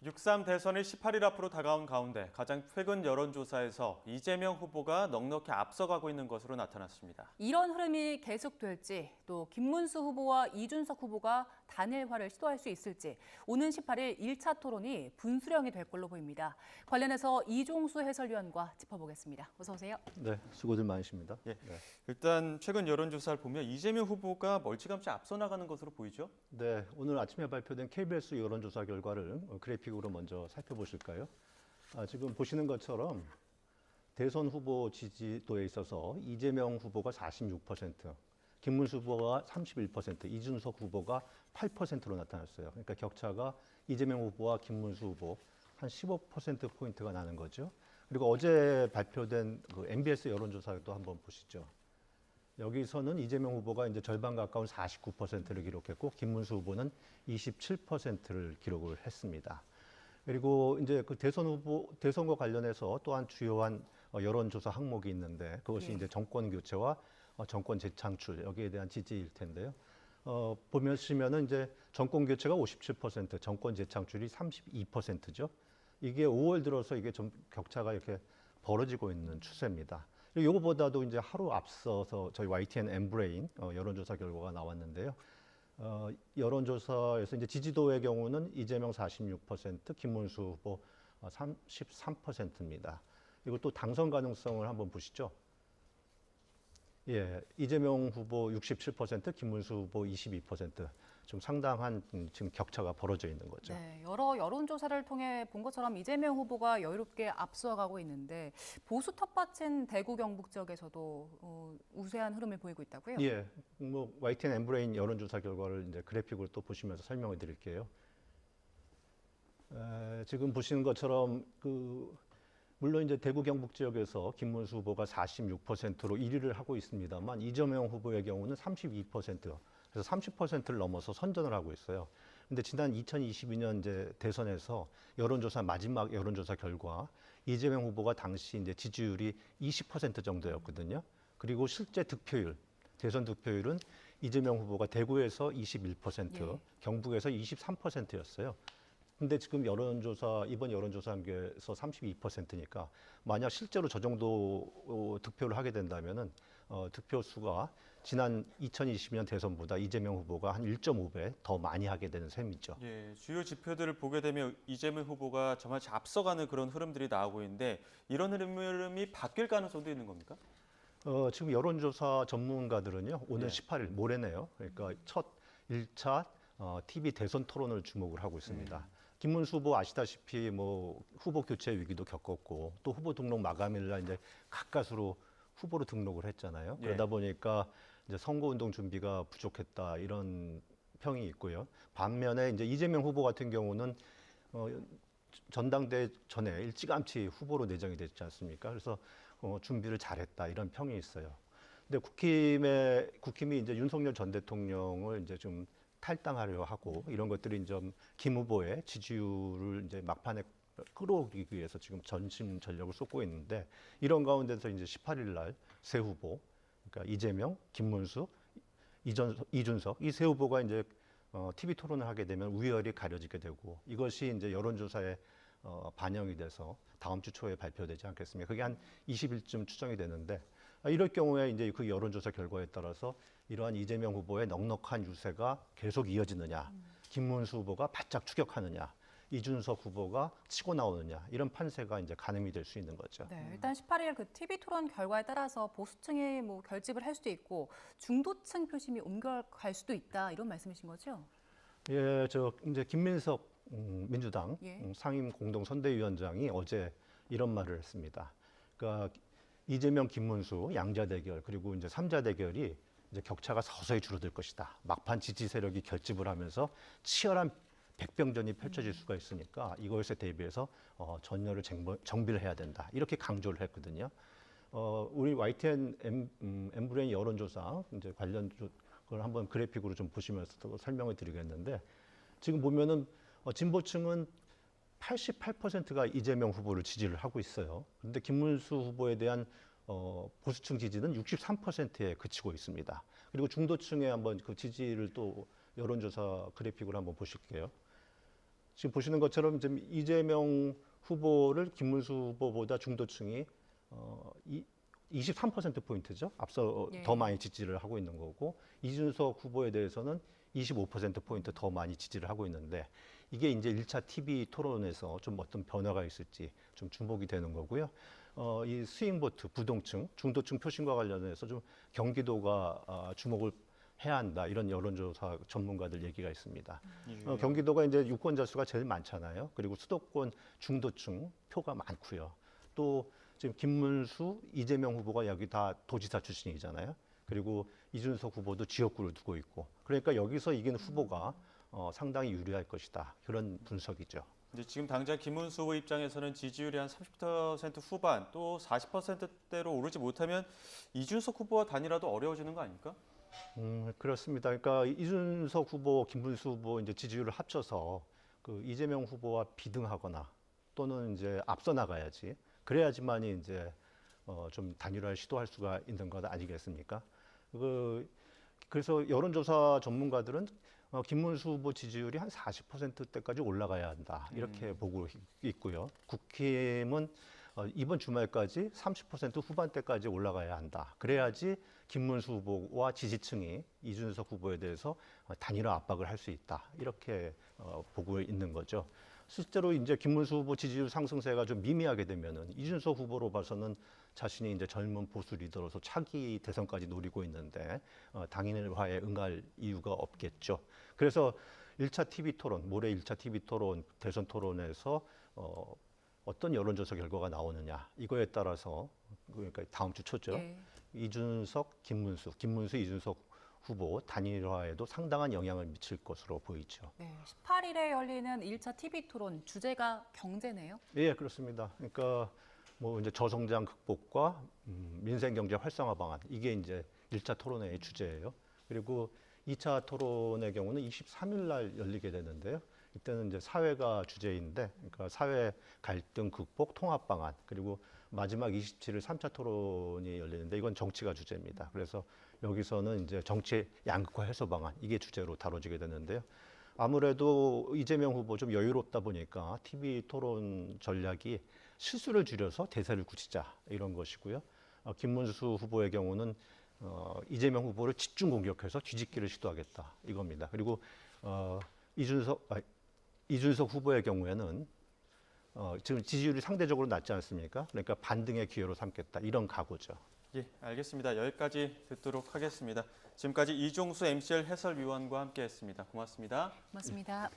6.3 대선이 18일 앞으로 다가온 가운데 가장 최근 여론조사에서 이재명 후보가 넉넉히 앞서가고 있는 것으로 나타났습니다. 이런 흐름이 계속될지, 또 김문수 후보와 이준석 후보가 단일화를 시도할 수 있을지 오는 18일 1차 토론이 분수령이 될 걸로 보입니다. 관련해서 이종수 해설위원과 짚어보겠습니다. 어서 오세요. 네, 수고들 많으십니다. 예, 일단 최근 여론조사를 보면 이재명 후보가 멀찌감치 앞서 나가는 것으로 보이죠? 네, 오늘 아침에 발표된 KBS 여론조사 결과를 그래픽으로 먼저 살펴보실까요? 지금 보시는 것처럼 대선 후보 지지도에 있어서 이재명 후보가 46%, 김문수 후보가 31%, 이준석 후보가 8%로 나타났어요. 그러니까 격차가 이재명 후보와 김문수 후보 한 15%포인트가 나는 거죠. 그리고 어제 발표된 그 MBS 여론조사도 한번 보시죠. 여기서는 이재명 후보가 이제 절반 가까운 49%를 기록했고 김문수 후보는 27%를 기록을 했습니다. 그리고 이제 그 대선과 관련해서 또한 주요한 여론조사 항목이 있는데 그것이 이제 정권 교체와 정권 재창출 여기에 대한 지지일 텐데요. 보시면은 이제 정권 교체가 57%, 정권 재창출이 32%죠. 이게 5월 들어서 이게 좀 격차가 이렇게 벌어지고 있는 추세입니다. 이거보다도 이제 하루 앞서서 저희 YTN 엠브레인 여론조사 결과가 나왔는데요. 여론조사에서 이제 지지도의 경우는 이재명 46%, 김문수 후보 33%입니다. 그리고 또 당선 가능성을 한번 보시죠. 예, 이재명 후보 67%, 김문수 후보 22%. 좀 상당한 지금 격차가 벌어져 있는 거죠. 네, 여러 여론조사를 통해 본 것처럼 이재명 후보가 여유롭게 앞서가고 있는데 보수 텃밭인 대구 경북 지역에서도 우세한 흐름을 보이고 있다고요? 예, 뭐 YTN 엠브레인 여론조사 결과를 이제 그래픽으로 또 보시면서 설명을 드릴게요. 지금 보시는 것처럼 물론 이제 대구 경북 지역에서 김문수 후보가 46%로 1위를 하고 있습니다만 이재명 후보의 경우는 32%, 그래서 30%를 넘어서 선전을 하고 있어요. 근데 지난 2022년 이제 대선에서 여론조사 마지막 여론조사 결과 이재명 후보가 당시 이제 지지율이 20% 정도였거든요. 그리고 실제 득표율, 대선 득표율은 이재명 후보가 대구에서 21%, 예. 경북에서 23%였어요. 근데 지금 이번 여론조사에서 32%니까 만약 실제로 저 정도 득표를 하게 된다면은 득표 수가 지난 2020년 대선보다 이재명 후보가 한 1.5배 더 많이 하게 되는 셈이죠. 예, 주요 지표들을 보게 되면 이재명 후보가 저마치 앞서가는 그런 흐름들이 나오고 있는데 이런 흐름이 바뀔 가능성도 있는 겁니까? 지금 여론조사 전문가들은요, 오늘 18일 모레네요. 그러니까 첫 1차 TV 대선 토론을 주목을 하고 있습니다. 김문수 후보 아시다시피 뭐 후보 교체 위기도 겪었고 또 후보 등록 마감일 날 이제 가까스로 후보로 등록을 했잖아요. 그러다 보니까 이제 선거운동 준비가 부족했다 이런 평이 있고요. 반면에 이제 이재명 후보 같은 경우는 전당대 전에 일찌감치 후보로 내정이 됐지 않습니까? 그래서 준비를 잘했다 이런 평이 있어요. 근데 국힘이 이제 윤석열 전 대통령을 이제 좀 탈당하려 하고 이런 것들이 좀 김 후보의 지지율을 이제 막판에 끌어오기 위해서 지금 전심 전력을 쏟고 있는데 이런 가운데서 이제 18일 날 세 후보, 그러니까 이재명, 김문수, 이준석 이 세 후보가 이제 TV 토론을 하게 되면 우열이 가려지게 되고 이것이 이제 여론조사에 반영이 돼서 다음 주 초에 발표되지 않겠습니까? 그게 한 20일쯤 추정이 되는데 이럴 경우에 이제 그 여론조사 결과에 따라서 이러한 이재명 후보의 넉넉한 유세가 계속 이어지느냐, 김문수 후보가 바짝 추격하느냐, 이준석 후보가 치고 나오느냐 이런 판세가 이제 가늠이 될 수 있는 거죠. 네, 일단 18일 그 TV 토론 결과에 따라서 보수층이 뭐 결집을 할 수도 있고 중도층 표심이 옮겨갈 수도 있다 이런 말씀이신 거죠? 예, 이제 김민석 민주당 예. 상임 공동 선대위원장이 어제 이런 말을 했습니다. 그러니까 이재명, 김문수 양자 대결 그리고 이제 삼자 대결이 이제 격차가 서서히 줄어들 것이다. 막판 지지 세력이 결집을 하면서 치열한 백병전이 펼쳐질 수가 있으니까 이것에 대비해서 전열을 정비를 해야 된다. 이렇게 강조를 했거든요. 우리 YTN 엠브레인 여론조사 이제 관련 걸 한번 그래픽으로 좀 보시면서 또 설명을 드리겠는데 지금 보면은 진보층은 88%가 이재명 후보를 지지를 하고 있어요. 그런데 김문수 후보에 대한 보수층 지지는 63%에 그치고 있습니다. 그리고 중도층에 한번 그 지지를 또 여론조사 그래픽으로 한번 보실게요. 지금 보시는 것처럼 지금 이재명 후보를 김문수 후보보다 중도층이 23%포인트죠. 앞서 예. 더 많이 지지를 하고 있는 거고, 이준석 후보에 대해서는 25%포인트 더 많이 지지를 하고 있는데, 이게 이제 1차 TV 토론에서 좀 어떤 변화가 있을지 좀 주목이 되는 거고요. 이 스윙보트, 부동층, 중도층 표심과 관련해서 좀 경기도가 주목을 해야 한다, 이런 여론조사 전문가들 얘기가 있습니다. 경기도가 이제 유권자 수가 제일 많잖아요. 그리고 수도권 중도층 표가 많고요. 또 지금 김문수, 이재명 후보가 여기 다 도지사 출신이잖아요. 그리고 이준석 후보도 지역구를 두고 있고, 그러니까 여기서 이기는 후보가 상당히 유리할 것이다, 그런 분석이죠. 근데 지금 당장 김문수 후보 입장에서는 지지율이 한 30% 후반 또 40%대로 오르지 못하면 이준석 후보와 단일화도 어려워지는 거 아닙니까? 그렇습니다. 그러니까 이준석 후보, 김문수 후보 이제 지지율을 합쳐서 그 이재명 후보와 비등하거나 또는 이제 앞서 나가야지, 그래야지만이 이제 좀 단일화를 시도할 수가 있는 것 아니겠습니까? 그래서 여론조사 전문가들은 김문수 후보 지지율이 한 40%대까지 올라가야 한다, 이렇게 보고 있고요. 국힘은 이번 주말까지 30% 후반대까지 올라가야 한다. 그래야지 김문수 후보와 지지층이 이준석 후보에 대해서 단일화 압박을 할 수 있다, 이렇게 보고 있는 거죠. 실제로 이제 김문수 후보 지지율 상승세가 좀 미미하게 되면은 이준석 후보로 봐서는 자신이 이제 젊은 보수 리더로서 차기 대선까지 노리고 있는데 당일화에 응할 이유가 없겠죠. 그래서 1차 TV 토론, 모레 1차 TV 토론, 대선 토론에서 어떤 여론조사 결과가 나오느냐, 이거에 따라서, 그러니까 다음 주 초죠. 예. 이준석, 김문수, 이준석 후보 단일화에도 상당한 영향을 미칠 것으로 보이죠. 네, 18일에 열리는 1차 TV 토론 주제가 경제네요. 예, 그렇습니다. 그러니까 뭐 이제 저성장 극복과 민생 경제 활성화 방안, 이게 이제 1차 토론회의 주제예요. 그리고 2차 토론의 경우는 23일 날 열리게 되는데요. 이때는 이제 사회가 주제인데, 그러니까 사회 갈등 극복 통합 방안, 그리고 마지막 27일 3차 토론이 열리는데 이건 정치가 주제입니다. 그래서 여기서는 이제 정치 양극화 해소 방안, 이게 주제로 다뤄지게 되는데요. 아무래도 이재명 후보 좀 여유롭다 보니까 TV 토론 전략이 실수를 줄여서 대세를 굳히자, 이런 것이고요. 김문수 후보의 경우는 이재명 후보를 집중 공격해서 뒤집기를 시도하겠다, 이겁니다. 그리고 이준석 후보의 경우에는 지금 지지율이 상대적으로 낮지 않습니까? 그러니까 반등의 기회로 삼겠다, 이런 각오죠. 예, 알겠습니다. 여기까지 듣도록 하겠습니다. 지금까지 이종수 MCL 해설위원과 함께했습니다. 고맙습니다. 고맙습니다.